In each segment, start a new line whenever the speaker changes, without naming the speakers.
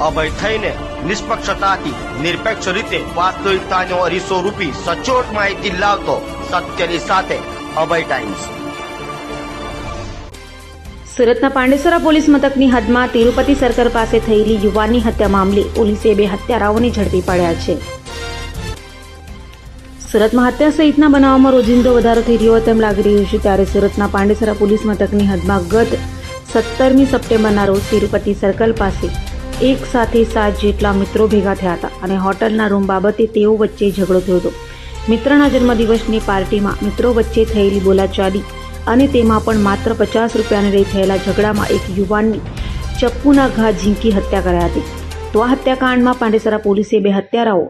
અભય થઈને નિષ્પક્ષતાથી નિરપેક્ષ રીતે વાસ્તવિકતાનો અરીસો રૂપી સચોટ માહિતી લાવતો સત્યની સાથે અભય ટાઈમ્સ।
સુરતના પાંડેસરા પોલીસ મથકની હદમાં તિરુપતિ સર્કલ પાસે થયેલી યુવાનની હત્યા મામલે પોલીસે 2 હત્યારાઓને ઝડપી પાડ્યા છે। સુરતમાં હત્યા સહિતના બનાવોમાં રોજિંદો વધારો થઈ રહ્યો તેમ લાગી રહ્યું છે, ત્યારે સુરતના પાંડેસરા પોલીસ મથકની હદમાં ગત 17મી સપ્ટેમ્બરના રોજ તિરુપતિ સર્કલ પાસે એક સાથે 7 જેટલા મિત્રો ભેગા થયા હતા અને હોટલના રૂમ બાબતે તેઓ વચ્ચે ઝઘડો થયો હતો। મિત્રના જન્મદિવસની પાર્ટીમાં મિત્રો વચ્ચે થયેલી બોલાચાલી અને તેમાં પણ માત્ર 50 રૂપિયાને લઈ થયેલા ઝઘડામાં એક યુવાનની ચપ્પુના ઘા ઝીંકી હત્યા કરાઈ હતી। તો આ હત્યાકાંડમાં પાંડેસરા પોલીસે 2 હત્યારાઓ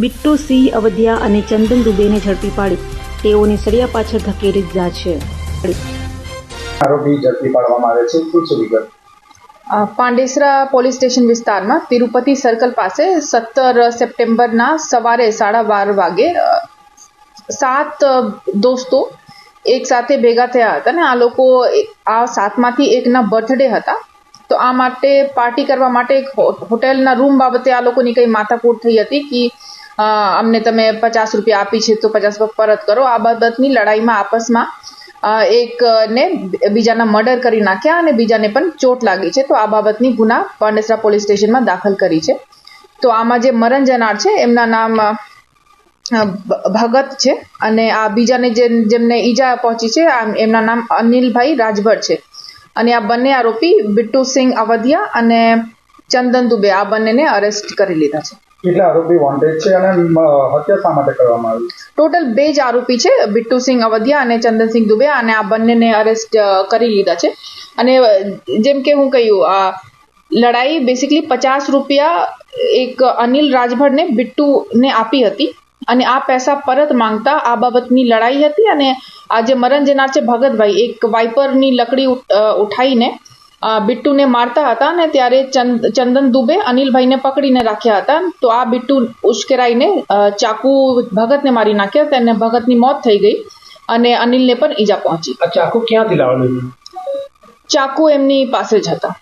બિટ્ટુ સિંહ અવધિયા અને ચંદન દુબેને ઝડપી પાડી તેઓને સળિયા પાછળ ધકેલી દીધા છે।
આરોપી ઝડપી પાડવામાં આવે છે। શું છે વિગત?
પાંડેસરા પોલીસ સ્ટેશન વિસ્તારમાં તિરુપતિ સર્કલ પાસે 17 સપ્ટેમ્બરના સવારે 12:30 વાગે 7 દોસ્તો એક સાથે ભેગા થયા હતા અને આ લોકો આ 7માંથી એકના બર્થડે હતા, તો આ માટે પાર્ટી કરવા માટે એક હોટેલના રૂમ બાબતે આ લોકોની કંઈ માથાકૂટ થઈ હતી કે અમને તમે 50 રૂપિયા આપી છે તો 50 રૂપિયા પરત કરો। આ બાબતની લડાઈમાં આપસમાં એકને બીજાના મર્ડર કરી નાખ્યા અને બીજાને પણ ચોટ લાગી છે, તો આ બાબતની ગુના પાંડેસરા પોલીસ સ્ટેશનમાં દાખલ કરી છે। તો આમાં જે મરણ જનાર છે એમના નામ ભગત છે અને આ બીજાને જેમને ઈજા પહોંચી છે એમના નામ અનિલભાઈ રાજભર છે અને આ બંને આરોપી બિટ્ટુ સિંહ અવધિયા અને ચંદન દુબે આ બંનેને અરેસ્ટ કરી લીધા છે।
કેટલા આરોપી વોન્ટેડ છે અને હત્યા શા માટે કરવામાં આવી?
ટોટલ 2 જ આરોપી છે, બિટ્ટુ સિંહ અવધિયા અને ચંદનસિંહ દુબે, અને આ બંનેને અરેસ્ટ કરી લીધા છે। અને જેમ કે હું કહ્યું, આ લડાઈ બેસિકલી 50 રૂપિયા એક અનિલ રાજભરને બિટ્ટુને આપી હતી અને આ પૈસા પરત માંગતા આ બાબતની લડાઈ હતી અને આ જે મરણ જનાર છે ભગતભાઈ એક વાઇપરની લકડી ઉઠાવીને બિટ્ટુને મારતા હતા અને ત્યારે ચંદન દુબે અનિલભાઈને પકડીને રાખ્યા હતા, તો આ બિટ્ટુ ઉશ્કેરાઈને ચાકુ ભગતને મારી નાખ્યા, તેને ભગતની મોત થઈ ગઈ અને અનિલને પણ ઈજા પહોંચી।
આ ચાકુ ક્યાંથી લાવેલું?
ચાકુ એમની પાસે જ હતા।